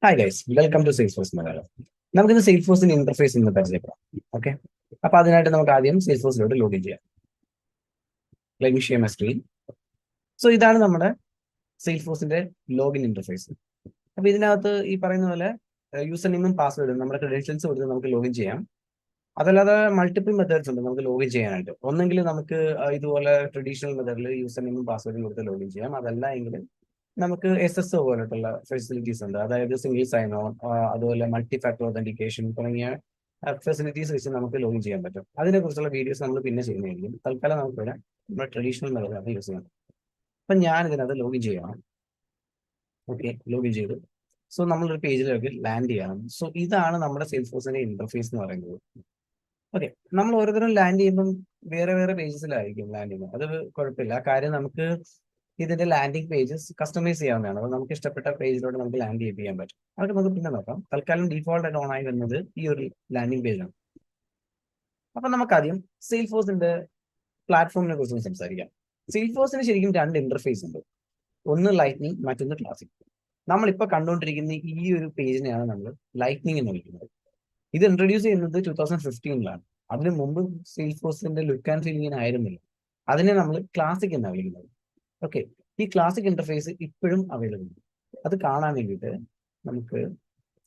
Hi guys, welcome to Salesforce Malayalam. നമുക്കിന്ന് സെയിൽഫോഴ്സിന്റെ interface ഇന്ന് പരിചയപ്പെടാം. ഓക്കെ, അപ്പൊ അതിനായിട്ട് നമുക്ക് ആദ്യം സെയിൽഫോഴ്സിലോട്ട് ലോഗിൻ ചെയ്യാം. Let me share my screen. So ഇതാണ് നമ്മുടെ സെയിൽഫോഴ്സിന്റെ ലോഗിൻ ഇന്റർഫേസ്. അപ്പൊ ഇതിനകത്ത് ഈ പറയുന്ന പോലെ യൂസർ നെയിമും പാസ്വേഡും നമ്മുടെ ക്രെഡൻഷ്യൽസ് കൊടുത്ത് നമുക്ക് ലോഗിൻ ചെയ്യാം. അതല്ലാതെ മൾട്ടിപ്പിൾ മെത്തേഡ്സ് ഉണ്ട് നമുക്ക് ലോഗിൻ ചെയ്യാനായിട്ട്. ഒന്നെങ്കിൽ നമുക്ക് ഇതുപോലെ ട്രഡീഷണൽ മെത്തേഡിൽ യൂസർ നെയിമും പാസ്വേഡും കൊടുത്ത് ലോഗിൻ ചെയ്യാം. അതല്ല എങ്കിൽ നമുക്ക് SSO പോലുള്ള ഫെസിലിറ്റീസ് ഉണ്ട്. അതായത് സിംഗിൾ സൈൻ ഓൺ, അതുപോലെ മൾട്ടി ഫാക്ടർ ഒതന്റിക്കേഷൻ തുടങ്ങിയ ഫെസിലിറ്റീസ് വെച്ച് നമുക്ക് ലോഗിൻ ചെയ്യാൻ പറ്റും. അതിനെക്കുറിച്ചുള്ള വീഡിയോസ് നമ്മൾ പിന്നെ ചെയ്യുന്നതായിരിക്കും. തൽക്കാലം നമുക്ക് ഇവിടെ നമ്മുടെ ട്രഡീഷണൽ മെത്തേഡാണ് യൂസ് ചെയ്യുന്നത്. അപ്പൊ ഞാൻ ഇതിനകത്ത് ലോഗിൻ ചെയ്യണം. ഓക്കെ, ലോഗിൻ ചെയ്തു. സോ നമ്മളൊരു പേജിലേക്ക് ലാൻഡ് ചെയ്യണം. സോ ഇതാണ് നമ്മുടെ സെയിൽഫോഴ്സിന്റെ ഇന്റർഫേസ് എന്ന് പറയുന്നത്. ഓക്കെ, നമ്മൾ ഓരോരുത്തരും ലാൻഡ് ചെയ്യുമ്പം വേറെ വേറെ പേജസിലായിരിക്കും ലാൻഡ് ചെയ്യുന്നത്. അത് കുഴപ്പമില്ല. കാര്യം നമുക്ക് ഇതിന്റെ ലാൻഡിംഗ് പേജസ് കസ്റ്റമൈസ് ചെയ്യാവുന്നതാണ്. അപ്പോൾ നമുക്ക് ഇഷ്ടപ്പെട്ട പേജിലോട്ട് നമുക്ക് ലാൻഡ് ചെയ്യിപ്പിക്കാൻ പറ്റും. അതൊക്കെ നമുക്ക് പിന്നെ നോക്കാം. തൽക്കാലം ഡീഫോൾട്ട് ആയിട്ട് ഓൺ ആയി വരുന്നത് ഈ ഒരു ലാൻഡിംഗ് പേജാണ്. അപ്പൊ നമുക്കാദ്യം സെയിൽഫോഴ്സിന്റെ പ്ലാറ്റ്ഫോമിനെ കുറിച്ച് സംസാരിക്കാം. സെയിൽഫോഴ്സിന് ശരിക്കും രണ്ട് ഇന്റർഫേസ് ഉണ്ട്. ഒന്ന് ലൈറ്റ്നിങ്, മറ്റൊന്ന് ക്ലാസിക്. നമ്മളിപ്പോ കണ്ടുകൊണ്ടിരിക്കുന്ന ഈ ഒരു പേജിനെയാണ് നമ്മൾ ലൈറ്റ്നിങ് എന്ന് വിളിക്കുന്നത്. ഇത് ഇൻട്രൊഡ്യൂസ് ചെയ്യുന്നത് 2015 അതിനു മുമ്പ് സെയിൽഫോഴ്സിന്റെ ലുക്ക് ആൻഡ് ഫീൽ ഇങ്ങനെ ആയിരുന്നില്ല. അതിനെ നമ്മൾ ക്ലാസിക് എന്നാണ് വിളിക്കുന്നത്. ഓക്കെ, ഈ ക്ലാസിക് ഇന്റർഫേസ് ഇപ്പോഴും അവൈലബിൾ ആണ്. അത് കാണാൻ വേണ്ടിയിട്ട് നമുക്ക്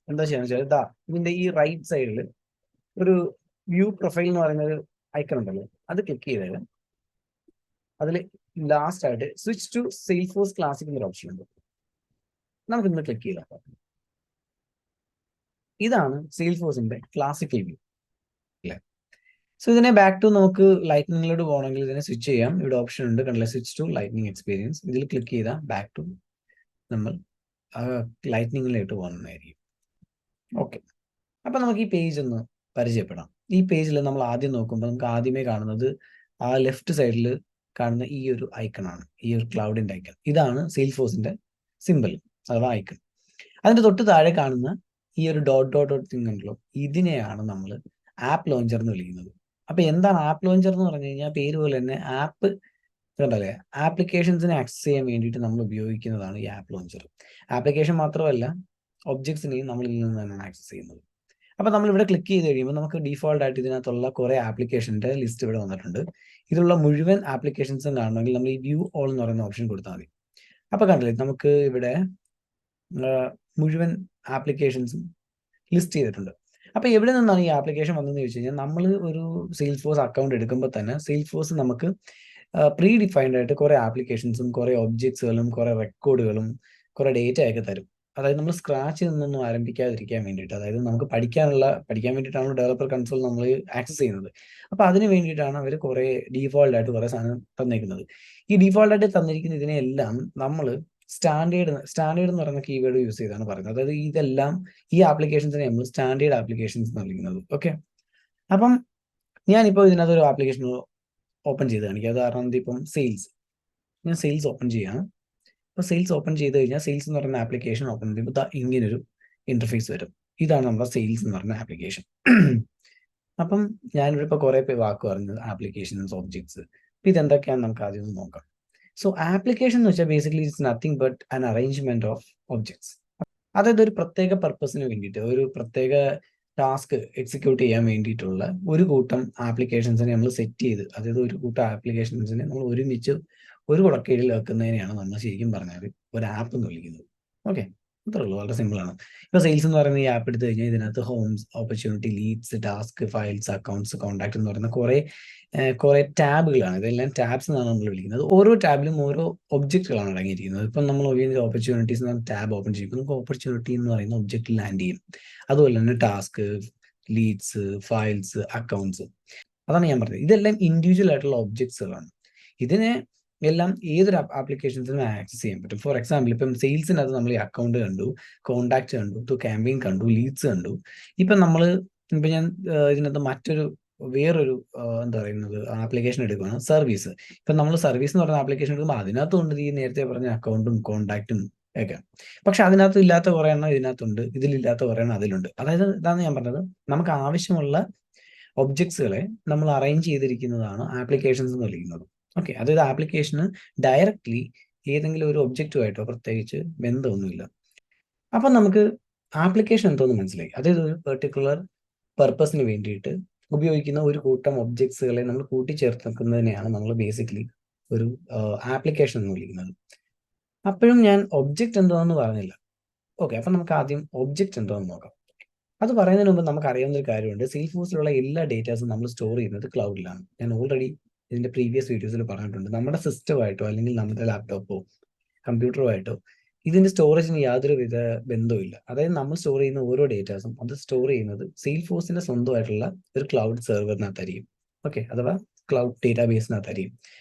എന്താ ചെയ്യാന്ന് വെച്ചാൽ ഇതാ ഇതിന്റെ ഈ റൈറ്റ് സൈഡിൽ ഒരു വ്യൂ പ്രൊഫൈൽ എന്ന് പറയുന്ന ഒരു ഐക്കൺ ഉണ്ടല്ലോ, അത് ക്ലിക്ക് ചെയ്താൽ അതിൽ ലാസ്റ്റ് ആയിട്ട് സ്വിച്ച് ടു സെയിൽഫോഴ്സ് ക്ലാസിക് എന്നൊരു ഓപ്ഷൻ ഉണ്ട്. നമുക്ക് ഇന്ന് ക്ലിക്ക് ചെയ്താൽ ഇതാണ് സെയിൽഫോഴ്സിന്റെ ക്ലാസിക്കൽ വ്യൂ അല്ലേ. സോ ഇതിനെ ബാക്ക് ടു നമുക്ക് ലൈറ്റ്നിങ്ങിലോട്ട് പോകണമെങ്കിൽ ഇതിനെ സ്വിച്ച് ചെയ്യാം. ഇവിടെ ഓപ്ഷൻ ഉണ്ട്, കണ്ടില്ല, സ്വിച്ച് ടു ലൈറ്റ്നിങ് എക്സ്പീരിയൻസ്. ഇതിൽ ക്ലിക്ക് ചെയ്താൽ ബാക്ക് ടു നമ്മൾ ലൈറ്റ്നിങ്ങിലോട്ട് പോകുന്നതായിരിക്കും. ഓക്കെ, അപ്പൊ നമുക്ക് ഈ പേജ് ഒന്ന് പരിചയപ്പെടാം. ഈ പേജിൽ നമ്മൾ ആദ്യം നോക്കുമ്പോൾ നമുക്ക് ആദ്യമേ കാണുന്നത് ആ ലെഫ്റ്റ് സൈഡിൽ കാണുന്ന ഈ ഒരു ഐക്കണാണ്, ഈ ഒരു ക്ലൗഡിന്റെ ഐക്കൺ. ഇതാണ് സെയിൽഫോഴ്സിന്റെ സിമ്പിൾ അഥവാ ഐക്കൺ. അതിന്റെ തൊട്ട് താഴെ കാണുന്ന ഈ ഒരു ഡോട്ട് ഡോട്ട് ഡോട്ട് തിങ് ഉണ്ടല്ലോ, ഇതിനെയാണ് നമ്മൾ ആപ്പ് ലോഞ്ചർ എന്ന് വിളിക്കുന്നത്. അപ്പൊ എന്താണ് ആപ്പ് ലോഞ്ചർ എന്ന് പറഞ്ഞു കഴിഞ്ഞാൽ പേര് പോലെ തന്നെ ആപ്പ് കണ്ടല്ലേ, ആപ്ലിക്കേഷൻസിനെ ആക്സസ് ചെയ്യാൻ വേണ്ടിയിട്ട് നമ്മൾ ഉപയോഗിക്കുന്നതാണ് ഈ ആപ്പ് ലോഞ്ചർ. ആപ്ലിക്കേഷൻ മാത്രമല്ല, ഒബ്ജക്ട്സിനെയും നമ്മൾ ഇതിൽ നിന്ന് തന്നെയാണ് ആക്സസ് ചെയ്യുന്നത്. അപ്പൊ നമ്മൾ ഇവിടെ ക്ലിക്ക് ചെയ്ത് കഴിയുമ്പോൾ നമുക്ക് ഡീഫോൾട്ട് ആയിട്ട് ഇതിനകത്തുള്ള കുറെ ആപ്ലിക്കേഷന്റെ ലിസ്റ്റ് ഇവിടെ വന്നിട്ടുണ്ട്. ഇതിലുള്ള മുഴുവൻ ആപ്ലിക്കേഷൻസും കാണണമെങ്കിൽ നമ്മൾ ഈ വ്യൂ ഓൾ എന്ന് പറയുന്ന ഓപ്ഷൻ കൊടുത്താൽ മതി. അപ്പൊ കണ്ടില്ലേ, നമുക്ക് ഇവിടെ മുഴുവൻ ആപ്ലിക്കേഷൻസും ലിസ്റ്റ് ചെയ്തിട്ടുണ്ട്. അപ്പൊ എവിടെ നിന്നാണ് ഈ ആപ്ലിക്കേഷൻ വന്നതെന്ന് ചോദിച്ചു കഴിഞ്ഞാൽ, നമ്മൾ ഒരു സെയിൽഫോഴ്സ് അക്കൗണ്ട് എടുക്കുമ്പോൾ തന്നെ സെയിൽഫോഴ്സ് നമുക്ക് പ്രീ ഡിഫൈൻഡ് ആയിട്ട് കുറെ ആപ്ലിക്കേഷൻസും കുറെ ഒബ്ജക്ട്സുകളും കുറെ റെക്കോർഡുകളും കുറെ ഡേറ്റ ഒക്കെ തരും. അതായത് നമ്മൾ സ്ക്രാച്ചിൽ നിന്നൊന്നും ആരംഭിക്കാതിരിക്കാൻ വേണ്ടിയിട്ട്, അതായത് നമുക്ക് പഠിക്കാൻ വേണ്ടിയിട്ടാണ് ഡെവലപ്പർ കൺസോൾ നമ്മൾ ആക്സസ് ചെയ്യുന്നത്. അപ്പൊ അതിന് വേണ്ടിയിട്ടാണ് അവർ കുറെ ഡീഫോൾട്ട് ആയിട്ട് കുറെ സാധനം തന്നിരിക്കുന്നത്. ഈ ഡീഫോൾട്ട് ആയിട്ട് തന്നിരിക്കുന്ന ഇതിനെല്ലാം നമ്മൾ സ്റ്റാൻഡേർഡ് എന്ന് പറയുന്ന കീവേഡ് യൂസ് ചെയ്താണ് പറയുന്നത്. അതായത് ഇതെല്ലാം ഈ ആപ്ലിക്കേഷൻസിനെ നമ്മൾ സ്റ്റാൻഡേർഡ് ആപ്ലിക്കേഷൻസ് എന്ന് വിളിക്കുന്നത്. ഓക്കെ, അപ്പം ഞാനിപ്പോൾ ഇതിനകത്ത് ഒരു ആപ്ലിക്കേഷൻ ഓപ്പൺ ചെയ്ത് കാണിക്കുക. ഉദാഹരണം ഇപ്പം ഞാൻ സെയിൽസ് ഓപ്പൺ ചെയ്യാണ്. അപ്പോൾ സെയിൽസ് ഓപ്പൺ ചെയ്ത് കഴിഞ്ഞാൽ സെയിൽസ് എന്ന് പറയുന്ന ആപ്ലിക്കേഷൻ ഓപ്പൺ ചെയ്യുമ്പോൾ ഇങ്ങനൊരു ഇന്റർഫേസ് വരും. ഇതാണ് നമ്മുടെ സെയിൽസ് എന്ന് പറയുന്ന ആപ്ലിക്കേഷൻ. അപ്പം ഞാനിവിടെ ഇപ്പോൾ കുറേ വാക്ക് പറഞ്ഞത് ആപ്ലിക്കേഷൻസ്, ഒബ്ജക്ട്സ്. അപ്പം ഇതെന്തൊക്കെയാണെന്ന് നമുക്ക് ആദ്യം ഒന്ന് നോക്കാം. സോ ആപ്ലിക്കേഷൻ എന്ന് വെച്ചാൽ basically it's nothing but an arrangement of objects. അതായത് ഒരു പ്രത്യേക പർപ്പസിന് വേണ്ടിയിട്ട്, ഒരു പ്രത്യേക ടാസ്ക് എക്സിക്യൂട്ട് ചെയ്യാൻ വേണ്ടിയിട്ടുള്ള ഒരു കൂട്ടം ആപ്ലിക്കേഷൻസിനെ നമ്മൾ സെറ്റ് ചെയ്ത്, അതായത് ഒരു കൂട്ടം ആപ്ലിക്കേഷൻസിനെ നമ്മൾ ഒരുമിച്ച് ഒരു കുടക്കീഴിൽ വെക്കുന്നതിനെയാണ് നമ്മൾ ശരിക്കും പറഞ്ഞാൽ ഒരു ആപ്പ് എന്ന് വിളിക്കുന്നത്. ഓക്കെ, അത്രേ ഉള്ളൂ, വളരെ സിമ്പിൾ ആണ്. ഇപ്പൊ സെയിൽസ് എന്ന് പറയുന്ന ഈ ആപ്പ് എടുത്തു കഴിഞ്ഞാൽ ഇതിനകത്ത് homes, opportunity, leads, task, files, accounts, contact എന്ന് പറയുന്ന കുറെ ടാബുകളാണ്. ഇതെല്ലാം ടാബ്സ് എന്നാണ് നമ്മൾ വിളിക്കുന്നത്. ഓരോ ടാബിലും ഓരോ ഒബ്ജക്റ്റുകളാണ് അടങ്ങിയിരിക്കുന്നത്. ഇപ്പം നമ്മൾ ഓപ്പർച്യൂണിറ്റീസ് എന്ന് പറഞ്ഞ ടാബ് ഓപ്പൺ ചെയ്യുമ്പോൾ നമുക്ക് ഓപ്പർച്യൂണിറ്റി എന്ന് പറയുന്ന ഒബ്ജക്റ്റ് ലാൻഡ് ചെയ്യും. അതുപോലെ തന്നെ ടാസ്ക്, ലീഡ്സ്, ഫയൽസ്, അക്കൗണ്ട്സ്, അതാണ് ഞാൻ പറഞ്ഞത്. ഇതെല്ലാം ഇൻഡിവിജ്വൽ ആയിട്ടുള്ള ഒബ്ജക്ട്സുകളാണ്. ഇതിനെ എല്ലാം ഏതൊരു ആപ്ലിക്കേഷൻസിനും ആക്സസ് ചെയ്യാൻ പറ്റും. ഫോർ എക്സാമ്പിൾ, ഇപ്പം സെയിൽസിനകത്ത് നമ്മൾ ഈ അക്കൗണ്ട് കണ്ടു, കോൺടാക്ട് കണ്ടു, ക്യാമ്പയിൻ കണ്ടു, ലീഡ്സ് കണ്ടു. ഇപ്പം ഞാൻ ഇതിനകത്ത് വേറൊരു എന്താ പറയുന്നത് ആപ്ലിക്കേഷൻ എടുക്കുകയാണ്, സർവീസ്. ഇപ്പം നമ്മൾ സർവീസ് എന്ന് പറയുന്ന ആപ്ലിക്കേഷൻ എടുക്കുമ്പോൾ അതിനകത്തുണ്ട് ഈ നേരത്തെ പറഞ്ഞ അക്കൗണ്ടും കോൺടാക്റ്റും ഒക്കെ. പക്ഷെ അതിനകത്ത് ഇല്ലാത്ത കുറെ എണ്ണം ഇതിനകത്തുണ്ട്, ഇതിലില്ലാത്ത കുറെ എണ്ണം അതിലുണ്ട്. അതായത് ഇതാണ് ഞാൻ പറഞ്ഞത്, നമുക്ക് ആവശ്യമുള്ള ഒബ്ജക്ട്സുകളെ നമ്മൾ അറേഞ്ച് ചെയ്തിരിക്കുന്നതാണ് ആപ്ലിക്കേഷൻസ് എന്ന് വിളിക്കുന്നത്. ഓക്കെ, അതായത് ആപ്ലിക്കേഷന് ഡയറക്റ്റ്ലി ഏതെങ്കിലും ഒരു ഒബ്ജക്റ്റുമായിട്ടോ പ്രത്യേകിച്ച് ബന്ധമൊന്നുമില്ല. അപ്പം നമുക്ക് ആപ്ലിക്കേഷൻ എന്തോന്ന് മനസ്സിലായി. അതായത് ഒരു പെർട്ടിക്കുലർ പർപ്പസിന് വേണ്ടിയിട്ട് ഉപയോഗിക്കുന്ന ഒരു കൂട്ടം ഒബ്ജക്ട്സുകളെ നമ്മൾ കൂട്ടിച്ചേർക്കുന്നതിനെയാണ് നമ്മൾ ബേസിക്കലി ഒരു ആപ്ലിക്കേഷൻ എന്ന് വിളിക്കുന്നത്. അപ്പോഴും ഞാൻ ഒബ്ജക്റ്റ് എന്തോന്ന് പറഞ്ഞില്ല. ഓക്കെ, അപ്പം നമുക്ക് ആദ്യം ഒബ്ജക്റ്റ് എന്തോന്ന് നോക്കാം. അത് പറയുന്നതിന് മുമ്പ് നമുക്ക് അറിയാവുന്ന ഒരു കാര്യമുണ്ട്. സെയിൽസ്ഫോഴ്സിലുള്ള എല്ലാ ഡേറ്റാസും നമ്മൾ സ്റ്റോർ ചെയ്യുന്നത് ക്ലൗഡിലാണ്. ഞാൻ ഓൾറെഡി ഇതിന്റെ പ്രീവിയസ് വീഡിയോസിൽ പറഞ്ഞിട്ടുണ്ട്. നമ്മുടെ സിസ്റ്റമായിട്ടോ അല്ലെങ്കിൽ നമ്മുടെ ലാപ്ടോപ്പോ കമ്പ്യൂട്ടറോ ആയിട്ടോ ഇതിന്റെ സ്റ്റോറേജിന് യാതൊരുവിധ ബന്ധവുമില്ല. അതായത് നമ്മൾ സ്റ്റോർ ചെയ്യുന്ന ഓരോ ഡേറ്റാസും അത് സ്റ്റോർ ചെയ്യുന്നത് സെയിൽസ്ഫോഴ്സിന്റെ സ്വന്തമായിട്ടുള്ള ഒരു ക്ലൗഡ് സെർവറിനകത്തായിരിക്കും. ഓക്കെ, അഥവാ ക്ലൗഡ് ഡേറ്റാബേസിനകത്തായിരിക്കും.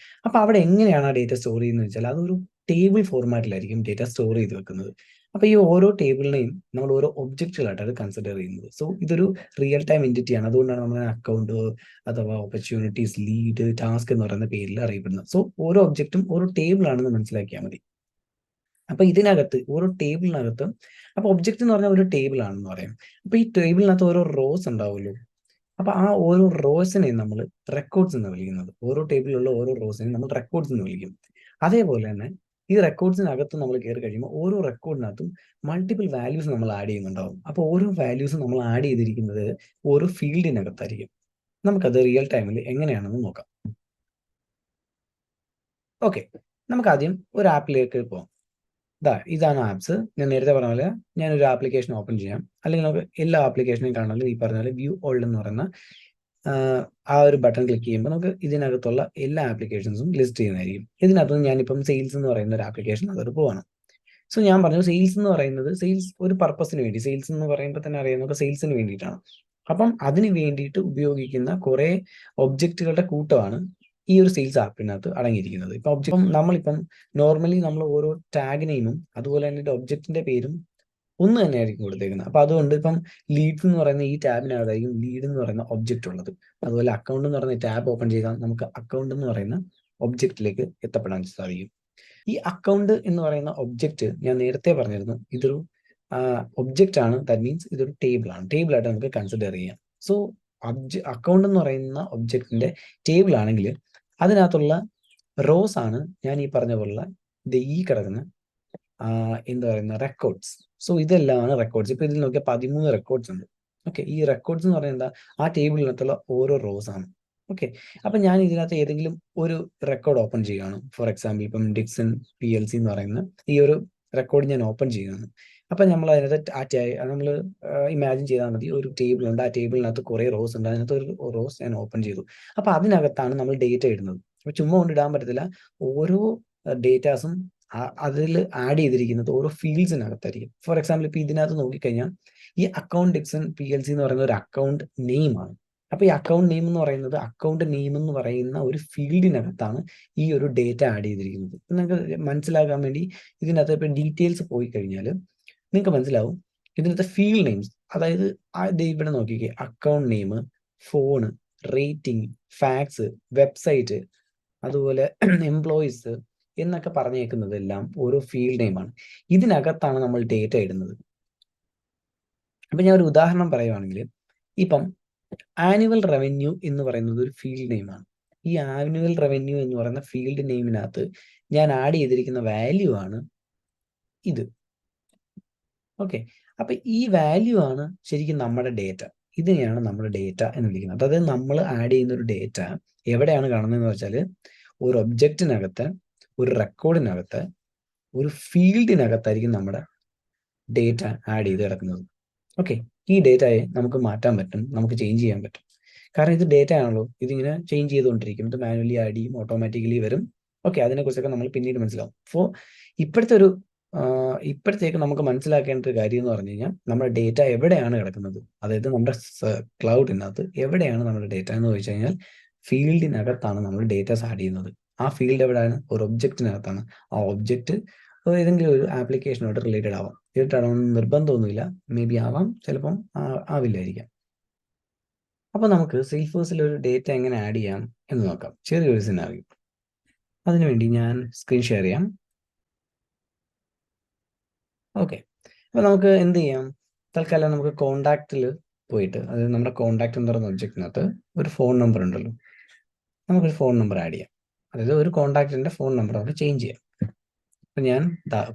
അപ്പൊ അവിടെ എങ്ങനെയാണ് ആ ഡേറ്റ സ്റ്റോർ ചെയ്യുന്നത് വെച്ചാൽ അതൊരു ടേബിൾ ഫോർമാറ്റിലായിരിക്കും ഡേറ്റ സ്റ്റോർ ചെയ്ത് വെക്കുന്നത്. അപ്പൊ ഈ ഓരോ ടേബിളിനെയും നമ്മൾ ഓരോ ഒബ്ജക്റ്റുകളായിട്ടാണ് കൺസിഡർ ചെയ്യുന്നത്. സോ ഇതൊരു റിയൽ ടൈം എൻറ്റിറ്റിയാണ്. അതുകൊണ്ടാണ് നമ്മൾ അക്കൗണ്ട് അഥവാ ഓപ്പർച്യൂണിറ്റീസ്, ലീഡ്, ടാസ്ക് എന്ന് പറയുന്ന പേരിൽ അറിയപ്പെടുന്നത്. സോ ഓരോ ഒബ്ജക്റ്റും ഓരോ ടേബിൾ ആണെന്ന് മനസ്സിലാക്കിയാൽ മതി. അപ്പൊ ഇതിനകത്ത് ഓരോ ടേബിളിനകത്ത് അപ്പൊ ഒബ്ജക്റ്റ് എന്ന് പറഞ്ഞാൽ ഒരു ടേബിൾ ആണെന്ന് പറയാം. അപ്പൊ ഈ ടേബിളിനകത്ത് ഓരോ റോസ് ഉണ്ടാവുമല്ലോ. അപ്പൊ ആ ഓരോ റോസിനെയും നമ്മൾ റെക്കോർഡ്സ് എന്ന് വിളിക്കുന്നത്. ഓരോ ടേബിളിലുള്ള ഓരോ റോസിനെയും നമ്മൾ റെക്കോർഡ്സ് എന്ന് വിളിക്കും. അതേപോലെ തന്നെ ഈ റെക്കോർഡ്സിനകത്ത് നമ്മൾ കയറി കഴിയുമ്പോൾ ഓരോ റെക്കോർഡിനകത്തും മൾട്ടിപ്പിൾ വാല്യൂസ് നമ്മൾ ആഡ് ചെയ്യുന്നുണ്ടാവും. അപ്പോൾ ഓരോ വാല്യൂസും നമ്മൾ ആഡ് ചെയ്തിരിക്കുന്നത് ഓരോ ഫീൽഡിനകത്തായിരിക്കും. നമുക്കത് റിയൽ ടൈമിൽ എങ്ങനെയാണെന്ന് നോക്കാം. ഓക്കെ, നമുക്ക് ആദ്യം ഒരു ആപ്പിലേക്ക് പോകാം. ഇതാണ് ആപ്സ്. ഞാൻ നേരത്തെ പറഞ്ഞ പോലെ ഞാനൊരു ആപ്ലിക്കേഷൻ ഓപ്പൺ ചെയ്യാം. അല്ലെങ്കിൽ നമുക്ക് എല്ലാ ആപ്ലിക്കേഷനെയും കാണാനും ഈ പറഞ്ഞ പോലെ വ്യൂ ഓൾഡ് എന്ന് പറയുന്ന ആ ഒരു ബട്ടൺ ക്ലിക്ക് ചെയ്യുമ്പോൾ നമുക്ക് ഇതിനകത്തുള്ള എല്ലാ ആപ്ലിക്കേഷൻസും ലിസ്റ്റ് ചെയ്യുന്നതായിരിക്കും. ഇതിനകത്ത് ഞാനിപ്പം സെയിൽസ് എന്ന് പറയുന്ന ഒരു ആപ്ലിക്കേഷൻ അതോട് പോവാണ്. സോ ഞാൻ പറഞ്ഞു സെയിൽസ് എന്ന് പറയുന്നത് സെയിൽസ് ഒരു പർപ്പസിന് വേണ്ടി, സെയിൽസ് എന്ന് പറയുമ്പോൾ തന്നെ അറിയാം നമുക്ക് സെയിൽസിന് വേണ്ടിയിട്ടാണ്. അപ്പം അതിന് വേണ്ടിയിട്ട് ഉപയോഗിക്കുന്ന കുറെ ഒബ്ജക്റ്റുകളുടെ കൂട്ടമാണ് ഈ ഒരു സെയിൽസ് ആപ്പിനകത്ത് അടങ്ങിയിരിക്കുന്നത്. ഇപ്പൊ നമ്മളിപ്പം നോർമലി നമ്മൾ ഓരോ ടാഗ് നെയിമും അതുപോലെ തന്നെ ഒബ്ജക്റ്റിന്റെ പേരും ഒന്ന് തന്നെയായിരിക്കും കൊടുത്തേക്കുന്നത്. അപ്പൊ അതുകൊണ്ട് ഇപ്പം ലീഡ്സ് എന്ന് പറയുന്ന ഈ ടാബിനകത്തായിരിക്കും ലീഡ് എന്ന് പറയുന്ന ഒബ്ജക്റ്റ് ഉള്ളത്. അതുപോലെ അക്കൗണ്ട് എന്ന് പറയുന്ന ടാബ് ഓപ്പൺ ചെയ്താൽ നമുക്ക് അക്കൗണ്ട് എന്ന് പറയുന്ന ഒബ്ജക്റ്റിലേക്ക് എത്തപ്പെടാൻ സാധിക്കും. ഈ അക്കൗണ്ട് എന്ന് പറയുന്ന ഒബ്ജക്റ്റ് ഞാൻ നേരത്തെ പറഞ്ഞിരുന്നു, ഇതൊരു ഒബ്ജക്റ്റ് ആണ്. ദാറ്റ് മീൻസ് ഇതൊരു ടേബിൾ ആണ്. ടേബിൾ ആയിട്ട് നമുക്ക് കൺസിഡർ ചെയ്യാം. സോ അക്കൗണ്ട് എന്ന് പറയുന്ന ഒബ്ജക്റ്റിന്റെ ടേബിൾ ആണെങ്കിൽ അതിനകത്തുള്ള റോസ് ആണ് ഞാൻ ഈ പറഞ്ഞ പോലുള്ള ഈ കിടക്കുന്ന എന്താ പറയുന്ന റെക്കോർഡ്സ്. സോ ഇതെല്ലാമാണ് റെക്കോർഡ്സ്. ഇപ്പൊ ഇതിൽ നോക്കിയാൽ 13 റെക്കോർഡ്സ് ഉണ്ട്. ഓക്കെ, ഈ റെക്കോർഡ്സ് എന്ന് പറയുന്നത് എന്താ, ആ ടേബിളിനകത്തുള്ള ഓരോ റോസ് ആണ്. ഓക്കെ, അപ്പൊ ഞാൻ ഇതിനകത്ത് ഏതെങ്കിലും ഒരു റെക്കോർഡ് ഓപ്പൺ ചെയ്യുകയാണ്. ഫോർ എക്സാമ്പിൾ ഇപ്പം ഡിക്സൺ PLC എന്ന് പറയുന്ന ഈ ഒരു റെക്കോർഡ് ഞാൻ ഓപ്പൺ ചെയ്യുകയാണ്. അപ്പൊ നമ്മൾ അതിനകത്ത് നമ്മൾ ഇമാജിൻ ചെയ്താൽ മതി, ഒരു ടേബിൾ ഉണ്ട്. ആ ടേബിളിനകത്ത് കുറെ റോസ് ഉണ്ട്. അതിനകത്ത് ഒരു റോസ് ഞാൻ ഓപ്പൺ ചെയ്തു. അപ്പൊ അതിനകത്താണ് നമ്മൾ ഡേറ്റ ഇടുന്നത്. അപ്പൊ ചുമ്മാ കൊണ്ട് ഇടാൻ പറ്റത്തില്ല. ഓരോ ഡേറ്റാസും അതിൽ ആഡ് ചെയ്തിരിക്കുന്നത് ഓരോ ഫീൽഡ്സിനകത്തായിരിക്കും. ഫോർ എക്സാമ്പിൾ ഇപ്പൊ ഇതിനകത്ത് നോക്കിക്കഴിഞ്ഞാൽ ഈ അക്കൗണ്ട് ഡിക്സൺ PLC എന്ന് പറയുന്ന ഒരു അക്കൗണ്ട് നെയിമാണ്. അപ്പൊ ഈ അക്കൗണ്ട് നെയിം എന്ന് പറയുന്നത് അക്കൗണ്ട് നെയിം എന്ന് പറയുന്ന ഒരു ഫീൽഡിനകത്താണ് ഈ ഒരു ഡേറ്റ ആഡ് ചെയ്തിരിക്കുന്നത്. നിങ്ങൾക്ക് മനസ്സിലാക്കാൻ വേണ്ടി ഇതിനകത്ത് ഇപ്പൊ ഡീറ്റെയിൽസ് പോയി കഴിഞ്ഞാൽ നിങ്ങൾക്ക് മനസ്സിലാവും. ഇതിനകത്ത് ഫീൽഡ് നെയിംസ്, അതായത് ഇവിടെ നോക്കിക്കേ, account name, phone, rating, fax, website, അതുപോലെ എംപ്ലോയീസ് എന്നൊക്കെ പറഞ്ഞേക്കുന്നതെല്ലാം ഓരോ ഫീൽഡ് നെയിമാണ്. ഇതിനകത്താണ് നമ്മൾ ഡേറ്റ ഇടുന്നത്. അപ്പൊ ഞാൻ ഒരു ഉദാഹരണം പറയുവാണെങ്കിൽ, ഇപ്പം ആനുവൽ റവന്യൂ എന്ന് പറയുന്നത് ഒരു ഫീൽഡ് നെയിമാണ്. ഈ ആനുവൽ റവന്യൂ എന്ന് പറയുന്ന ഫീൽഡ് നെയിമിനകത്ത് ഞാൻ ആഡ് ചെയ്തിരിക്കുന്ന വാല്യൂ ആണ് ഇത്. ഓക്കെ, അപ്പൊ ഈ വാല്യൂ ആണ് ശരിക്കും നമ്മുടെ ഡേറ്റ. ഇതിനെയാണ് നമ്മൾ ഡേറ്റ എന്ന് വിളിക്കുന്നത്. അതായത് നമ്മൾ ആഡ് ചെയ്യുന്ന ഒരു ഡേറ്റ എവിടെയാണ് കാണുന്നതെന്ന് വെച്ചാൽ ഒരു ഒബ്ജക്റ്റിനകത്ത്, ഒരു റെക്കോർഡിനകത്ത്, ഒരു ഫീൽഡിനകത്തായിരിക്കും നമ്മുടെ ഡേറ്റ ആഡ് ചെയ്ത് കിടക്കുന്നത്. ഓക്കെ, ഈ ഡേറ്റയെ നമുക്ക് മാറ്റാൻ പറ്റും, നമുക്ക് ചേഞ്ച് ചെയ്യാൻ പറ്റും. കാരണം ഇത് ഡേറ്റ ആണല്ലോ, ഇതിങ്ങനെ ചേഞ്ച് ചെയ്തുകൊണ്ടിരിക്കും. ഇത് മാനുവലി ആഡ് ചെയ്യും, ഓട്ടോമാറ്റിക്കലി വരും. ഓക്കെ, അതിനെക്കുറിച്ചൊക്കെ നമ്മൾ പിന്നീട് മനസ്സിലാവും. അപ്പോൾ ഇപ്പോഴത്തേക്ക് നമുക്ക് മനസ്സിലാക്കേണ്ട ഒരു കാര്യം എന്ന് പറഞ്ഞു കഴിഞ്ഞാൽ നമ്മുടെ ഡേറ്റ എവിടെയാണ് കിടക്കുന്നത്, അതായത് നമ്മുടെ ക്ലൗഡിനകത്ത് എവിടെയാണ് നമ്മുടെ ഡേറ്റ എന്ന് ചോദിച്ചു കഴിഞ്ഞാൽ ഫീൽഡിനകത്താണ് നമ്മൾ ഡേറ്റാസ് ആഡ് ചെയ്യുന്നത്. ആ ഫീൽഡ് എവിടെയാണ്? ഒരു ഒബ്ജക്റ്റിനകത്താണ്. ആ ഒബ്ജക്റ്റ് ഏതെങ്കിലും ഒരു ആപ്ലിക്കേഷനോട്ട് റിലേറ്റഡ് ആവാം. റിലേറ്റഡ് ആവണമെന്ന് നിർബന്ധമൊന്നുമില്ല. മേ ബി ആവാം, ചിലപ്പം ആവില്ലായിരിക്കാം. അപ്പൊ നമുക്ക് സെയിൽസ്ഫോഴ്സിൽ ഒരു ഡേറ്റ എങ്ങനെ ആഡ് ചെയ്യാം എന്ന് നോക്കാം. ചെറിയൊരു സിനാറിയോ. അതിനുവേണ്ടി ഞാൻ സ്ക്രീൻ ഷെയർ ചെയ്യാം. ഓക്കെ, അപ്പൊ നമുക്ക് എന്ത് ചെയ്യാം, തൽക്കാലം നമുക്ക് കോണ്ടാക്റ്റിൽ പോയിട്ട്, അതായത് നമ്മുടെ കോണ്ടാക്ട് എന്ന് പറയുന്ന ഒബ്ജക്റ്റിനകത്ത് ഒരു ഫോൺ നമ്പർ ഉണ്ടല്ലോ, നമുക്കൊരു ഫോൺ നമ്പർ ആഡ് ചെയ്യാം. അതായത് ഒരു കോണ്ടാക്റ്റിന്റെ ഫോൺ നമ്പർ നമുക്ക് ചേഞ്ച് ചെയ്യാം. അപ്പൊ ഞാൻ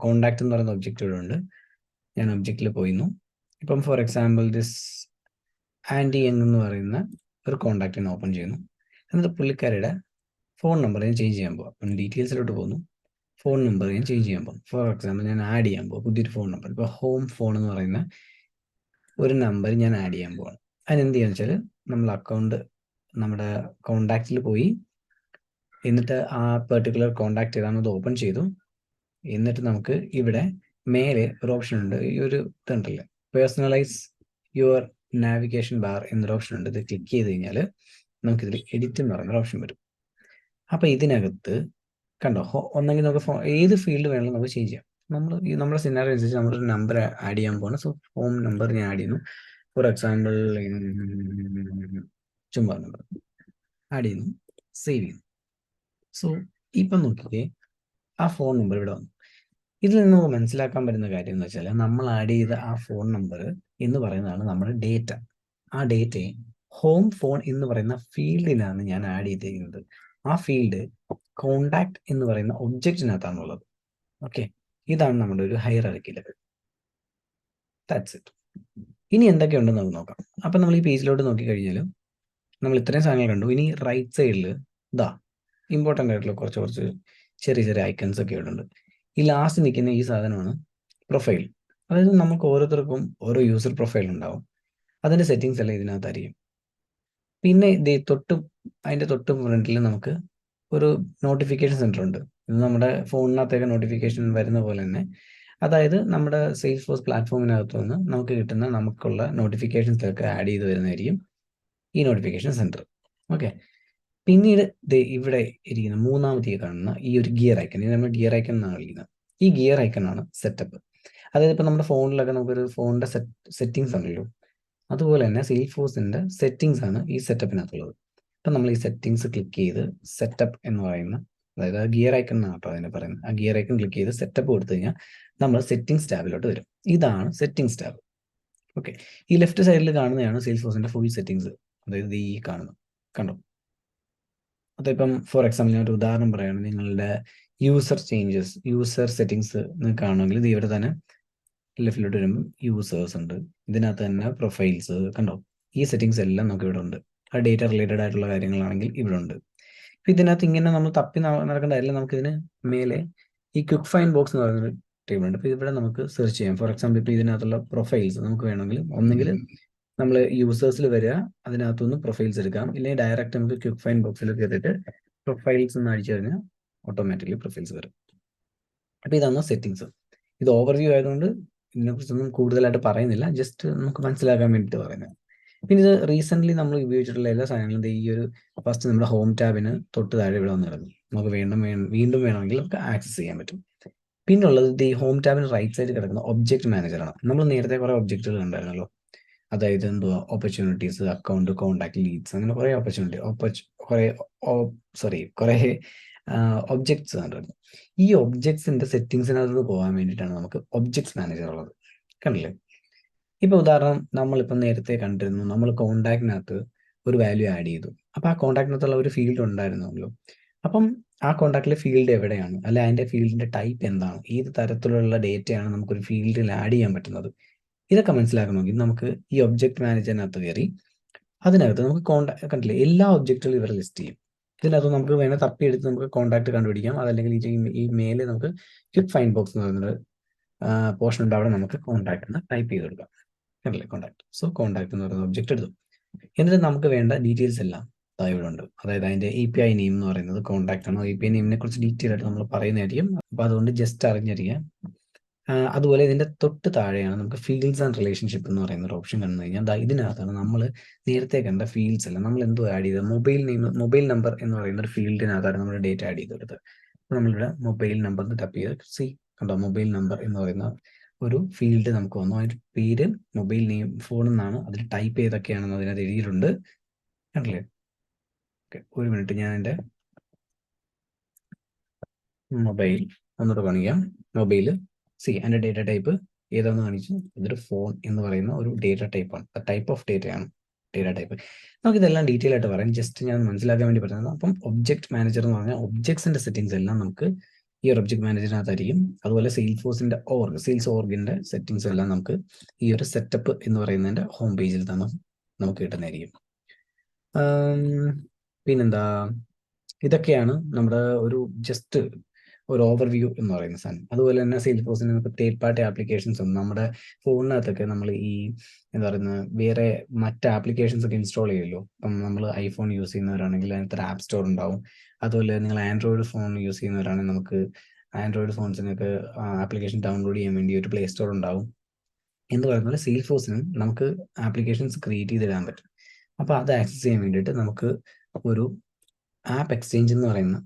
കോണ്ടാക്ട് എന്ന് പറയുന്ന ഒബ്ജക്റ്റ് ഇവിടെ ഉണ്ട്. ഞാൻ ഒബ്ജക്റ്റിൽ പോയിരുന്നു. ഇപ്പം ഫോർ എക്സാമ്പിൾ ആൻറ്റി എന്ന് പറയുന്ന ഒരു കോൺടാക്റ്റിനെ ഓപ്പൺ ചെയ്യുന്നു. എന്നിട്ട് പുള്ളിക്കാരുടെ ഫോൺ നമ്പർ ഞാൻ ചേഞ്ച് ചെയ്യാൻ പോകും. അപ്പം ഡീറ്റെയിൽസിലോട്ട് പോകുന്നു. ഫോൺ നമ്പർ ഞാൻ ചേഞ്ച് ചെയ്യാൻ പോകും. ഫോർ എക്സാമ്പിൾ ഞാൻ ആഡ് ചെയ്യാൻ പോകും പുതിയൊരു ഫോൺ നമ്പർ. ഇപ്പോൾ ഹോം ഫോൺ എന്ന് പറയുന്ന ഒരു നമ്പർ ഞാൻ ആഡ് ചെയ്യാൻ പോവാണ്. അതിനെന്ത് ചെയ്യാന്ന് വെച്ചാൽ നമ്മൾ നമ്മുടെ കോണ്ടാക്റ്റിൽ പോയി, എന്നിട്ട് ആ പെർട്ടിക്കുലർ കോണ്ടാക്ട് ഏതാണെന്ന് ഓപ്പൺ ചെയ്തു. എന്നിട്ട് നമുക്ക് ഇവിടെ മേലെ ഒരു ഓപ്ഷൻ ഉണ്ട്. ഈ ഒരു ഇതുണ്ടല്ലേ, പേഴ്സണലൈസ് യുവർ നാവിഗേഷൻ ബാർ എന്നൊരു ഓപ്ഷൻ ഉണ്ട്. ഇത് ക്ലിക്ക് ചെയ്ത് കഴിഞ്ഞാൽ നമുക്കിതിൽ എഡിറ്റ് എന്ന് പറയുന്ന ഓപ്ഷൻ വരും. അപ്പോൾ ഇതിനകത്ത് കണ്ടോ, ഒന്നെങ്കിൽ നമുക്ക് ഏത് ഫീൽഡ് വേണമെങ്കിലും നമുക്ക് ചേഞ്ച് ചെയ്യാം. നമ്മുടെ സിനാറിയോ അനുസരിച്ച് നമ്മളൊരു നമ്പർ ആഡ് ചെയ്യാൻ പോകുന്നു. സോ ഹോം നമ്പർ ഞാൻ ആഡ് ചെയ്യുന്നു. ഫോർ എക്സാമ്പിൾ ചുമ്മാ നമ്പർ ആഡ് ചെയ്യുന്നു, സേവ് ചെയ്യുന്നു. സോ ഇപ്പം നോക്കിക്കേ, ആ ഫോൺ നമ്പർ ഇവിടെ വന്നു. ഇതിൽ നിന്ന് നമുക്ക് മനസ്സിലാക്കാൻ പറ്റുന്ന കാര്യം എന്ന് വെച്ചാൽ നമ്മൾ ആഡ് ചെയ്ത ആ ഫോൺ നമ്പർ എന്ന് പറയുന്നതാണ് നമ്മുടെ ഡേറ്റ. ആ ഡേറ്റയെ ഹോം ഫോൺ എന്ന് പറയുന്ന ഫീൽഡിനാണ് ഞാൻ ആഡ് ചെയ്തിരിക്കുന്നത്. ആ ഫീൽഡ് കോണ്ടാക്ട് എന്ന് പറയുന്ന ഒബ്ജക്റ്റിനകത്താണുള്ളത്. ഓക്കെ, ഇതാണ് നമ്മുടെ ഒരു ഹൈറാർക്കി ലെവൽ. That's it. ഇനി എന്തൊക്കെയുണ്ടെന്ന് നമുക്ക് നോക്കാം. അപ്പം നമ്മൾ ഈ പേജിലോട്ട് നോക്കിക്കഴിഞ്ഞാൽ നമ്മൾ ഇത്രയും സാധനങ്ങൾ കണ്ടു. ഇനി റൈറ്റ് സൈഡിൽ ഇമ്പോർട്ടൻ്റ് ആയിട്ടുള്ള കുറച്ച് ചെറിയ ചെറിയ ഐക്കൺസ് ഒക്കെ ഇവിടെ ഉണ്ട്. ഈ ലാസ്റ്റ് നിൽക്കുന്ന ഈ സാധനമാണ് പ്രൊഫൈൽ. അതായത് നമുക്ക് ഓരോരുത്തർക്കും ഓരോ യൂസർ പ്രൊഫൈൽ ഉണ്ടാവും. അതിൻ്റെ സെറ്റിങ്സ് എല്ലാം ഇതിനകത്തായിരിക്കും. പിന്നെ അതിൻ്റെ തൊട്ട് ഫ്രണ്ടിൽ നമുക്ക് ഒരു നോട്ടിഫിക്കേഷൻ സെൻറ്റർ ഉണ്ട്. ഇത് നമ്മുടെ ഫോണിനകത്തേക്ക് നോട്ടിഫിക്കേഷൻ വരുന്ന പോലെ തന്നെ, അതായത് നമ്മുടെ സെയിൽസ്ഫോഴ്സ് പ്ലാറ്റ്ഫോമിനകത്ത് നിന്ന് നമുക്ക് കിട്ടുന്ന നമുക്കുള്ള നോട്ടിഫിക്കേഷൻസൊക്കെ ആഡ് ചെയ്ത് വരുന്നതായിരിക്കും ഈ നോട്ടിഫിക്കേഷൻ സെൻറ്റർ. ഓക്കെ, പിന്നീട് ഇവിടെ ഇരിക്കുന്ന മൂന്നാമത്തെ കാണുന്ന ഈ ഒരു ഗിയർ ഐക്കൺ, ഇത് നമ്മൾ ഗിയർ ഐക്കൺ എന്നാണ് വിളിക്കുന്നത്. ഈ ഗിയർ ഐക്കണാണ് സെറ്റപ്പ്. അതായത് ഇപ്പോൾ നമ്മുടെ ഫോണിലൊക്കെ നമുക്കൊരു ഫോണിൻ്റെ സെറ്റിങ്സ് ഉണ്ടല്ലോ, അതുപോലെ തന്നെ സെയിൽസ്ഫോഴ്സിൻ്റെ സെറ്റിങ്സ് ആണ് ഈ സെറ്റപ്പിനകത്തുള്ളത്. അപ്പം നമ്മൾ ഈ സെറ്റിങ്സ് ക്ലിക്ക് ചെയ്ത് സെറ്റപ്പ് എന്ന് പറയുന്ന, അതായത് ആ ഗിയർ ഐക്കൺ എന്നാണ് കേട്ടോ അതിനെ പറയുന്നത്. ആ ഗിയർ ഐക്കൺ ക്ലിക്ക് ചെയ്ത് സെറ്റപ്പ് കൊടുത്തു കഴിഞ്ഞാൽ നമ്മൾ സെറ്റിങ്സ് ടാബിലോട്ട് വരും. ഇതാണ് സെറ്റിങ്സ് ടാബ്. ഓക്കെ, ഈ ലെഫ്റ്റ് സൈഡിൽ കാണുന്നതാണ് സെയിൽസ്ഫോഴ്സിൻ്റെ ഫുൾ സെറ്റിങ്സ്. അതായത് ഈ കാണുന്നത് കണ്ടോ. അതിപ്പം ഫോർ എക്സാമ്പിൾ ഞാൻ ഒരു ഉദാഹരണം പറയുകയാണ്. നിങ്ങളുടെ യൂസർ സെറ്റിങ്സ് നിങ്ങൾക്ക് കാണുമെങ്കിൽ ഇത് ഇവിടെ തന്നെ ലെഫ്റ്റിലോട്ട് വരുമ്പോൾ യൂസേഴ്സ് ഉണ്ട്. ഇതിനകത്ത് തന്നെ പ്രൊഫൈൽസ് കണ്ടോ. ഈ സെറ്റിങ്സ് എല്ലാം നമുക്ക് ഇവിടെ ഉണ്ട്. ആ ഡേറ്റ റിലേറ്റഡ് ആയിട്ടുള്ള കാര്യങ്ങളാണെങ്കിൽ ഇവിടെ ഉണ്ട്. ഇപ്പം ഇതിനകത്ത് ഇങ്ങനെ നമ്മൾ തപ്പി നടക്കേണ്ട കാര്യമില്ല. നമുക്കിതിന് മേലെ ഈ ക്വിക്ക് ഫൈൻഡ് ബോക്സ് എന്ന് പറയുന്നൊരു ടേബിൾ ഉണ്ട്. ഇപ്പോൾ ഇവിടെ നമുക്ക് സെർച്ച് ചെയ്യാം. ഫോർ എക്സാമ്പിൾ ഇപ്പോൾ ഇതിനകത്തുള്ള പ്രൊഫൈൽസ് നമുക്ക് വേണമെങ്കിൽ ഒന്നെങ്കിൽ നമ്മൾ യൂസേഴ്സിൽ വരിക, അതിനകത്തുനിന്ന് പ്രൊഫൈൽസ് എടുക്കാം, ഇല്ലെങ്കിൽ ഡയറക്റ്റ് നമുക്ക് ക്വിക്ക് ഫൈൻഡ് ബോക്സിൽ കയറിയിട്ട് പ്രൊഫൈൽസ് എന്ന് അടിച്ചു കഴിഞ്ഞാൽ ഓട്ടോമാറ്റിക്കലി പ്രൊഫൈൽസ് വരും. അപ്പോൾ ഇതാണ് സെറ്റിങ്സ്. ഇത് ഓവർവ്യൂ ആയതുകൊണ്ട് ഇതിനെക്കുറിച്ചൊന്നും കൂടുതലായിട്ട് പറയുന്നില്ല, ജസ്റ്റ് നമുക്ക് മനസ്സിലാക്കാൻ വേണ്ടിയിട്ട് പറയുന്നത്. പിന്നെ ഇത് റീസെൻ്റ്ലി നമ്മൾ ഉപയോഗിച്ചിട്ടുള്ള എല്ലാ സാധനങ്ങളും ഈ ഒരു ഫസ്റ്റ് നമ്മുടെ ഹോം ടാബിന് തൊട്ട് താഴെ ഇവിടെ വന്ന് കിടക്കും. നമുക്ക് വീണ്ടും വേണമെങ്കിൽ നമുക്ക് ആക്സസ് ചെയ്യാൻ പറ്റും. പിന്നുള്ളത് ഈ ഹോം ടാബിന് റൈറ്റ് സൈഡിൽ കിടക്കുന്ന ഒബ്ജക്റ്റ് മാനേജറാണ്. നമ്മൾ നേരത്തെ കുറേ ഒബ്ജക്റ്റുകൾ ഉണ്ടായിരുന്നല്ലോ, അതായത് എന്തുവാ ഓപ്പർച്യൂണിറ്റീസ്, അക്കൗണ്ട്, കോണ്ടാക്ട്, ലീഡ്സ്, അങ്ങനെ കുറേ കുറേ ഒബ്ജക്ട്സ് കണ്ടിരുന്നു. ഈ ഒബ്ജക്ട്സിന്റെ സെറ്റിങ്സിനകത്ത് പോകാൻ വേണ്ടിയിട്ടാണ് നമുക്ക് ഒബ്ജക്ട്സ് മാനേജർ ഉള്ളത്. കണ്ടില്ലേ? ഇപ്പൊ ഉദാഹരണം നമ്മളിപ്പം നേരത്തെ കണ്ടിരുന്നു, നമ്മൾ കോണ്ടാക്ടിനകത്ത് ഒരു വാല്യൂ ആഡ് ചെയ്തു. അപ്പൊ ആ കോണ്ടാക്ടിനകത്തുള്ള ഒരു ഫീൽഡ് ഉണ്ടായിരുന്നല്ലോ. അപ്പം ആ കോണ്ടാക്റ്റിലെ ഫീൽഡ് എവിടെയാണ്, അല്ലെ അതിന്റെ ഫീൽഡിന്റെ ടൈപ്പ് എന്താണ്, ഏത് തരത്തിലുള്ള ഡേറ്റയാണ് നമുക്കൊരു ഫീൽഡിൽ ആഡ് ചെയ്യാൻ പറ്റുന്നത്, ഇതൊക്കെ മനസ്സിലാക്കണമെങ്കിൽ നമുക്ക് ഈ ഒബ്ജക്ട് മാനേജറിനകത്ത് കയറി അതിനകത്ത് നമുക്ക് കണ്ടില്ലേ എല്ലാ ഒബ്ജക്റ്റുകളും ഇവരെ ലിസ്റ്റ് ചെയ്യും. ഇതിനകത്ത് നമുക്ക് വേണേൽ തപ്പിയെടുത്ത് നമുക്ക് കോണ്ടാക്ട് കണ്ടുപിടിക്കാം. അതല്ലെങ്കിൽ ഈ മേലെ നമുക്ക് ക്വിക്ക് ഫൈൻഡ് ബോക്സ് എന്ന് പറയുന്നൊരു പോർഷൻ ഉണ്ട്. അവിടെ നമുക്ക് കോണ്ടാക്ട് എന്ന് ടൈപ്പ് ചെയ്ത് കൊടുക്കാം. കണ്ടില്ലേ കോണ്ടാക്ട്. സോ കോണ്ടാക്ട് എന്ന് പറയുന്ന ഒബ്ജക്ട് എടുത്തു. എന്നിട്ട് നമുക്ക് വേണ്ട ഡീറ്റെയിൽസ് എല്ലാം ഇവിടെ ഉണ്ട്. അതായത് അതിന്റെ API നെയിം എന്ന് പറയുന്നത് കോണ്ടാക്ട് ആണ്. API നെയിമിനെ കുറിച്ച് ഡീറ്റെയിൽ ആയിട്ട് നമ്മൾ പറയുന്നതായിരിക്കും. അപ്പൊ അതുകൊണ്ട് ജസ്റ്റ് അറിഞ്ഞിരിക്കുക. അതുപോലെ ഇതിന്റെ തൊട്ട് താഴെയാണ് നമുക്ക് ഫീൽഡ്സ് ആൻഡ് റിലേഷൻഷിപ്പ് എന്ന് പറയുന്ന ഒരു ഓപ്ഷൻ കണ്ടു കഴിഞ്ഞാൽ ഇതിനകത്താണ് നമ്മൾ നേരത്തെ കണ്ട ഫീൽഡ്സ് എല്ലാം നമ്മൾ എന്തോ ആഡ് ചെയ്തത്. മൊബൈൽ നമ്പർ എന്ന് പറയുന്ന ഒരു ഫീൽഡിനകത്താണ് നമ്മൾ ഡേറ്റ ആഡ് ചെയ്തെടുത്തത്. അപ്പോൾ നമ്മളിവിടെ മൊബൈൽ നമ്പർ ടൈപ്പ് ചെയ്ത് കണ്ടോ, മൊബൈൽ നമ്പർ എന്ന് പറയുന്ന ഒരു ഫീൽഡ് നമുക്ക് വന്നു. അതിന്റെ പേര് മൊബൈൽ നെയിം ഫോൺ എന്നാണ്. അതിൽ ടൈപ്പ് ചെയ്തൊക്കെയാണെന്ന് അതിനകത്ത് എഴുതിയിട്ടുണ്ട്. കണ്ടില്ലേ? ഓക്കെ, ഒരു മിനിറ്റ്, ഞാൻ എൻ്റെ മൊബൈൽ ഒന്നുകൂടെ കാണിക്കാം. മൊബൈൽ അതിന്റെ ഡേറ്റ ടൈപ്പ് ഏതാണെന്ന് കാണിച്ചു. ഇതൊരു ഫോൺ എന്ന് പറയുന്ന ഒരു ഡേറ്റ ടൈപ്പാണ്. ടൈപ്പ് ഓഫ് ഡേറ്റയാണ് ഡേറ്റ ടൈപ്പ്. നമുക്കിതെല്ലാം ഡീറ്റെയിൽ ആയിട്ട് പറയാം. ജസ്റ്റ് ഞാൻ മനസ്സിലാക്കാൻ വേണ്ടി പറ്റുന്നത്. അപ്പം ഒബ്ജക്ട് മാനേജർ എന്ന് പറഞ്ഞാൽ ഒബ്ജക്ട്സിന്റെ സെറ്റിംഗ്സ് എല്ലാം നമുക്ക് ഈ ഒരു ഒബ്ജക്ട് മാനേജറിനകത്തായിരിക്കും. അതുപോലെ സെയിൽഫോഴ്സിൻ്റെ സെയിൽസ് ഓർഗിൻ്റെ സെറ്റിങ്സ് എല്ലാം നമുക്ക് ഈ ഒരു സെറ്റപ്പ് എന്ന് പറയുന്നതിൻ്റെ ഹോം പേജിൽ തന്നെ നമുക്ക് കിട്ടുന്നതായിരിക്കും. പിന്നെന്താ, ഇതൊക്കെയാണ് നമ്മുടെ ഒരു ജസ്റ്റ് ഒരു ഓവർവ്യൂ എന്ന് പറയുന്ന സാധനം. അതുപോലെ തന്നെ സെയിൽഫോഴ്സിന് നമുക്ക് തേർഡ് പാർട്ടി ആപ്ലിക്കേഷൻസ് ഉണ്ട്. നമ്മുടെ ഫോണിനകത്തൊക്കെ നമ്മൾ ഈ എന്താ പറയുന്നത് വേറെ മറ്റ് ആപ്ലിക്കേഷൻസ് ഒക്കെ ഇൻസ്റ്റാൾ ചെയ്യുമല്ലോ. ഇപ്പം നമ്മൾ ഐഫോൺ യൂസ് ചെയ്യുന്നവരാണെങ്കിൽ അതിനകത്ത് ആപ്പ് സ്റ്റോർ ഉണ്ടാവും. അതുപോലെ നിങ്ങൾ ആൻഡ്രോയിഡ് ഫോൺ യൂസ് ചെയ്യുന്നവരാണെങ്കിൽ നമുക്ക് ആൻഡ്രോയിഡ് ഫോൺസിനൊക്കെ ആപ്ലിക്കേഷൻ ഡൗൺലോഡ് ചെയ്യാൻ വേണ്ടി ഒരു പ്ലേ സ്റ്റോർ ഉണ്ടാവും. എന്ന് പറയുന്ന പോലെ സെയിൽഫോഴ്സിനും നമുക്ക് ആപ്ലിക്കേഷൻസ് ക്രിയേറ്റ് ചെയ്തിടാൻ പറ്റും. അപ്പോൾ അത് ആക്സസ് ചെയ്യാൻ വേണ്ടിയിട്ട് നമുക്ക് ഒരു ആപ്പ് എക്സ്ചേഞ്ച് എന്ന് പറയുന്ന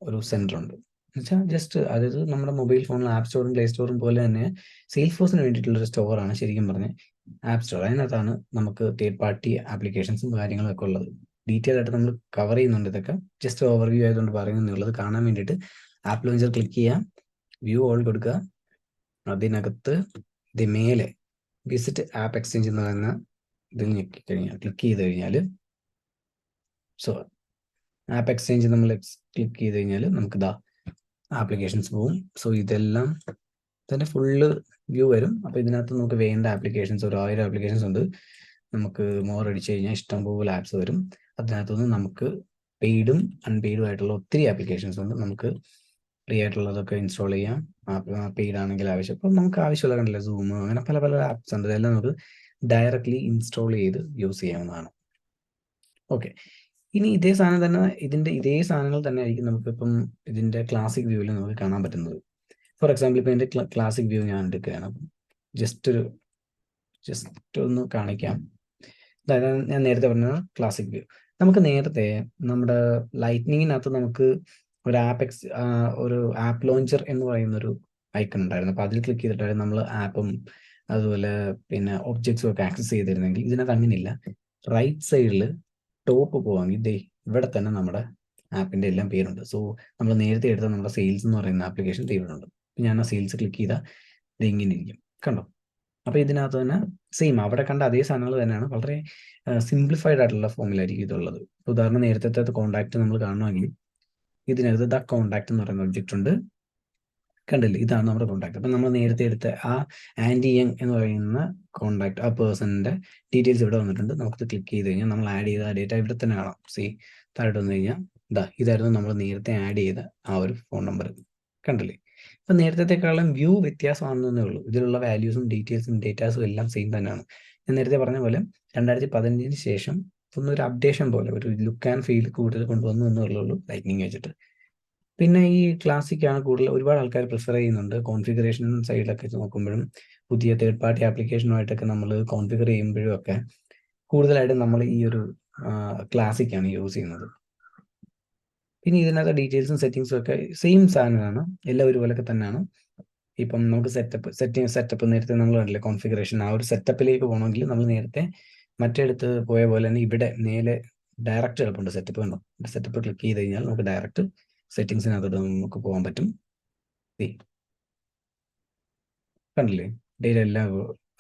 ഒരു സെൻറ്റർ ഉണ്ട്. എന്നുവെച്ചാൽ ജസ്റ്റ് അതായത് നമ്മുടെ മൊബൈൽ ഫോണിൽ ആപ്പ് സ്റ്റോറും പ്ലേ സ്റ്റോറും പോലെ തന്നെ സെയിൽഫോഴ്സിന് വേണ്ടിയിട്ടുള്ളൊരു സ്റ്റോറാണ് ശരിക്കും പറഞ്ഞാൽ ആപ്പ് സ്റ്റോർ. അതിനകത്താണ് നമുക്ക് തേർഡ് പാർട്ടി ആപ്ലിക്കേഷൻസും കാര്യങ്ങളൊക്കെ ഉള്ളത്. ഡീറ്റെയിൽ ആയിട്ട് നമ്മൾ കവർ ചെയ്യുന്നുണ്ട്. ഇതൊക്കെ ജസ്റ്റ് ഓവർവ്യൂ ആയതുകൊണ്ട് പറയുന്നുള്ളത് കാണാൻ വേണ്ടിയിട്ട് ആപ്പ് ലോഞ്ചർ ക്ലിക്ക് ചെയ്യാം, വ്യൂ ഓൾ കൊടുക്കുക. അതിനകത്ത് ഇത് മേലെ വിസിറ്റ് ആപ്പ് എക്സ്ചേഞ്ച് എന്ന് പറയുന്ന ഇതിൽ ക്ലിക്ക് ചെയ്ത് കഴിഞ്ഞാൽ ആപ്പ് എക്സ്ചേഞ്ച് നമ്മൾ ക്ലിക്ക് ചെയ്ത് കഴിഞ്ഞാൽ നമുക്ക് ആപ്ലിക്കേഷൻസ് പോകും. സോ ഇതെല്ലാം തന്നെ ഫുള്ള് വ്യൂ വരും. അപ്പോൾ ഇതിനകത്ത് നമുക്ക് വേണ്ട ആപ്ലിക്കേഷൻസ് 1000 ആപ്ലിക്കേഷൻസ് ഉണ്ട്. നമുക്ക് മോർ അടിച്ചു കഴിഞ്ഞാൽ ഇഷ്ടംപോലെ ആപ്സ് വരും. അതിനകത്തുനിന്ന് നമുക്ക് പെയ്ഡും അൺപെയ്ഡും ആയിട്ടുള്ള ഒത്തിരി ആപ്ലിക്കേഷൻസ് ഉണ്ട്. നമുക്ക് ഫ്രീ ആയിട്ടുള്ളതൊക്കെ ഇൻസ്റ്റാൾ ചെയ്യാം. പെയ്ഡ് ആണെങ്കിൽ ആവശ്യം ഇപ്പം നമുക്ക് ആവശ്യമുള്ള കണ്ടില്ല, സൂം, അങ്ങനെ പല പല ആപ്സ് ഉണ്ട്. ഇതെല്ലാം നമുക്ക് ഡയറക്റ്റ്ലി ഇൻസ്റ്റാൾ ചെയ്ത് യൂസ് ചെയ്യാവുന്നതാണ്. ഓക്കെ, ഇനി ഇതേ സാധനം തന്നെ ഇതേ സാധനങ്ങൾ തന്നെ ആയിരിക്കും നമുക്കിപ്പം ഇതിൻ്റെ ക്ലാസിക് വ്യൂവിൽ നമുക്ക് കാണാൻ പറ്റുന്നത്. ഫോർ എക്സാമ്പിൾ ഇപ്പം എൻ്റെ ക്ലാസിക് വ്യൂ ഞാൻ എടുക്കുകയാണ്. ജസ്റ്റ് ഒന്ന് കാണിക്കാം. അതായത് ഞാൻ നേരത്തെ പറഞ്ഞ ക്ലാസിക് വ്യൂ. നമുക്ക് നേരത്തെ നമ്മുടെ ലൈറ്റ്നിങ്ങിനകത്ത് നമുക്ക് ഒരു ആപ്പ് ലോഞ്ചർ എന്ന് പറയുന്ന ഒരു ഐക്കൺ ഉണ്ടായിരുന്നു. അപ്പോൾ അതിൽ ക്ലിക്ക് ചെയ്തിട്ടായിരുന്നു നമ്മൾ ആപ്പും അതുപോലെ പിന്നെ ഒബ്ജക്ട്സും ഒക്കെ ആക്സസ് ചെയ്തിരുന്നെങ്കിൽ ഇതിനകത്ത് അങ്ങനെയില്ല. റൈറ്റ് സൈഡിൽ ടോപ്പ് പോവാമെങ്കിൽ ഇവിടെ തന്നെ നമ്മുടെ ആപ്പിൻ്റെ എല്ലാം പേരുണ്ട്. സോ നമ്മൾ നേരത്തെ എടുത്ത നമ്മുടെ സെയിൽസ് എന്ന് പറയുന്ന ആപ്ലിക്കേഷൻ തീരുന്നുണ്ട്. ഞാൻ ആ സെയിൽസ് ക്ലിക്ക് ചെയ്താൽ ഇത് ഇങ്ങനെ ഇരിക്കും, കണ്ടോ? അപ്പോൾ ഇതിനകത്ത് തന്നെ സെയിം അവിടെ കണ്ട അതേ സാധനങ്ങൾ തന്നെയാണ്, വളരെ സിംപ്ലിഫൈഡ് ആയിട്ടുള്ള ഫോമിലായിരിക്കും ഇതുള്ളത്. ഉദാഹരണം നേരത്തെ കോൺടാക്ട് നമ്മൾ കാണുവാണെങ്കിൽ ഇതിനകത്ത് കോൺടാക്ട് എന്ന് പറയുന്ന ഒബ്ജക്റ്റ് ഉണ്ട്, കണ്ടില്ലേ? ഇതാണ് നമ്മുടെ കോൺടാക്ട്. അപ്പം നമ്മൾ നേരത്തെ എടുത്ത ആ ആൻറ്റി യങ് എന്ന് പറയുന്ന കോൺടാക്ട്, ആ പേഴ്സണിൻ്റെ ഡീറ്റെയിൽസ് ഇവിടെ വന്നിട്ടുണ്ട്. നമുക്ക് ക്ലിക്ക് ചെയ്ത് കഴിഞ്ഞാൽ നമ്മൾ ആഡ് ചെയ്ത ആ ഡേറ്റ ഇവിടെ തന്നെ കാണാം. താഴോട്ട് വന്നു കഴിഞ്ഞാൽ ഇതായിരുന്നു നമ്മൾ നേരത്തെ ആഡ് ചെയ്ത ആ ഒരു ഫോൺ നമ്പർ, കണ്ടില്ലേ? ഇപ്പം നേരത്തെക്കാളും വ്യൂ വ്യത്യാസമാണെന്നേ ഉള്ളൂ. ഇതിലുള്ള വാല്യൂസും ഡീറ്റെയിൽസും ഡേറ്റാസും എല്ലാം സെയിം തന്നെയാണ്. ഞാൻ നേരത്തെ പറഞ്ഞ പോലെ 2015 ശേഷം ഒന്നൊരു അപ്ഡേഷൻ പോലെ ഒരു ലുക്ക് ആൻഡ് ഫീൽ കൂടുതൽ കൊണ്ടുവന്നു എന്നുള്ളൂ ലൈറ്റ്നിങ് വെച്ചിട്ട്. പിന്നെ ഈ ക്ലാസിക്കാണ് കൂടുതൽ ഒരുപാട് ആൾക്കാർ പ്രിഫർ ചെയ്യുന്നുണ്ട്. കോൺഫിഗറേഷൻ സൈഡിലൊക്കെ നോക്കുമ്പോഴും പുതിയ തേർഡ് പാർട്ടി ആപ്ലിക്കേഷനുമായിട്ടൊക്കെ നമ്മൾ കോൺഫിഗർ ചെയ്യുമ്പോഴും ഒക്കെ കൂടുതലായിട്ടും നമ്മൾ ഈ ഒരു ക്ലാസിക്കാണ് യൂസ് ചെയ്യുന്നത്. പിന്നെ ഇതിനകത്ത് ഡീറ്റെയിൽസും സെറ്റിങ്സും ഒക്കെ സെയിം സാധനമാണ്, എല്ലാം ഒരുപോലൊക്കെ തന്നെയാണ്. ഇപ്പം നമുക്ക് സെറ്റപ്പ് നേരത്തെ നമ്മൾ കണ്ടില്ലേ കോൺഫിഗറേഷൻ, ആ ഒരു സെറ്റപ്പിലേക്ക് പോകണമെങ്കിൽ നമ്മൾ നേരത്തെ മറ്റേടത്ത് പോയ പോലെ തന്നെ ഇവിടെ നേരെ ഡയറക്റ്റ് എളുപ്പമുണ്ട്. സെറ്റപ്പ് കണ്ടോ? സെറ്റപ്പ് ക്ലിക്ക് ചെയ്ത് കഴിഞ്ഞാൽ നമുക്ക് ഡയറക്റ്റ് സെറ്റിങ്സിനകത്ത് നമുക്ക് പോകാൻ പറ്റും. കണ്ടില്ലേ? ഡേറ്റ എല്ലാം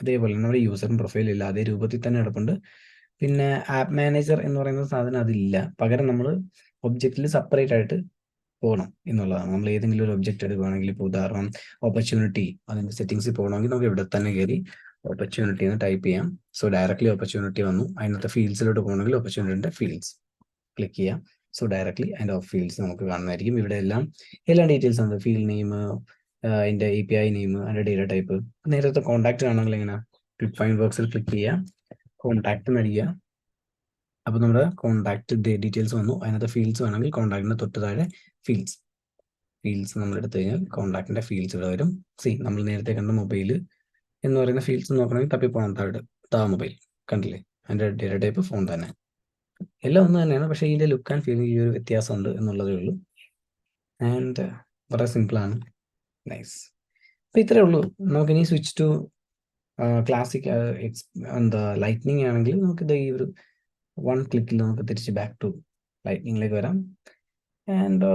അതേപോലെ നമ്മുടെ യൂസറും പ്രൊഫൈലും ഇല്ല, അതേ രൂപത്തിൽ തന്നെ കിടപ്പുണ്ട്. പിന്നെ ആപ്പ് മാനേജർ എന്ന് പറയുന്ന സാധനം അതില്ല. പകരം നമ്മൾ ഒബ്ജക്റ്റിൽ സെപ്പറേറ്റ് ആയിട്ട് പോകണം എന്നുള്ളതാണ്. നമ്മൾ ഏതെങ്കിലും ഒരു ഒബ്ജക്റ്റ് എടുക്കുകയാണെങ്കിൽ, ഇപ്പോൾ ഉദാഹരണം ഓപ്പർച്യൂണിറ്റി, അതിൻ്റെ സെറ്റിങ്സിൽ പോകണമെങ്കിൽ നമുക്ക് ഇവിടെ തന്നെ കയറി ഓപ്പർച്യൂണിറ്റി എന്ന് ടൈപ്പ് ചെയ്യാം. സോ ഡയറക്റ്റ്ലി ഓപ്പർച്യൂണിറ്റി വന്നു. അതിനകത്ത് ഫീൽഡ്സിലോട്ട് പോകണമെങ്കിൽ ഓപ്പർച്യൂണിറ്റിൻ്റെ ഫീൽഡ്സ് ക്ലിക്ക് ചെയ്യാം. സോ ഡയറക്റ്റ്ലി അതിൻ്റെ ഫീൽഡ്സ് നമുക്ക് കാണുന്നതായിരിക്കും. ഇവിടെ എല്ലാ ഡീറ്റെയിൽസ് ഉണ്ട്, ഫീൽഡ് നെയിം, അതിൻ്റെ API നെയിം, അതിൻ്റെ ഡേറ്റ ടൈപ്പ്. നേരത്തെ കോൺടാക്ട് കാണണമെങ്കിൽ എങ്ങനെ ക്ലിക്ക് ഫൈൻഡ് ബോക്സിൽ ക്ലിക്ക് ചെയ്യുക, കോൺടാക്ട് നൽകുക. അപ്പോൾ നമ്മുടെ കോൺടാക്ട് ഡീറ്റെയിൽസ് വന്നു. അതിനകത്ത് ഫീൽഡ്സ് വേണമെങ്കിൽ കോൺടാക്ടിൻ്റെ തൊട്ട് താഴെ ഫീൽഡ്സ് നമ്മൾ എടുത്തു കഴിഞ്ഞാൽ കോൺടാക്ടിൻ്റെ ഫീൽഡ്സ് ഇവിടെ വരും. നമ്മൾ നേരത്തെ കണ്ട മൊബൈൽ എന്ന് പറയുന്ന ഫീൽഡ്സ് നോക്കണമെങ്കിൽ തപ്പിപ്പോണം മൊബൈൽ, കണ്ടില്ലേ? അതിൻ്റെ ഡേറ്റ ടൈപ്പ് ഫോൺ തന്നെ, എല്ലാം ഒന്ന് തന്നെയാണ്. പക്ഷേ ഇതിൻ്റെ ലുക്ക് ആൻഡ് ഫീലിംഗ് ഈ ഒരു വ്യത്യാസമുണ്ട് എന്നുള്ളതേ ഉള്ളൂ. ആൻഡ് വളരെ സിമ്പിളാണ്, നൈസ്. അപ്പോൾ ഇത്രയേ ഉള്ളൂ. നമുക്കിനി സ്വിച്ച് ടു ക്ലാസിക് ലൈറ്റ്നിങ് ആണെങ്കിൽ നമുക്കിത് ഈ ഒരു 1 ക്ലിക്കിൽ നമുക്ക് തിരിച്ച് ബാക്ക് ടു ലൈറ്റ്നിങ്ങിലേക്ക് വരാം. ആൻഡ്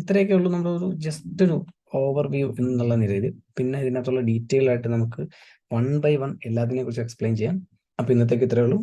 ഇത്രയൊക്കെ ഉള്ളൂ നമ്മുടെ ഒരു ജസ്റ്റ് ഒരു ഓവർവ്യൂ എന്നുള്ള നിലയിൽ. പിന്നെ ഇതിനകത്തുള്ള ഡീറ്റെയിൽ ആയിട്ട് നമുക്ക് 1 by 1 എല്ലാത്തിനെ കുറിച്ച് എക്സ്പ്ലെയിൻ ചെയ്യാം. അപ്പോൾ ഇന്നത്തേക്ക് ഇത്രയേ ഉള്ളൂ.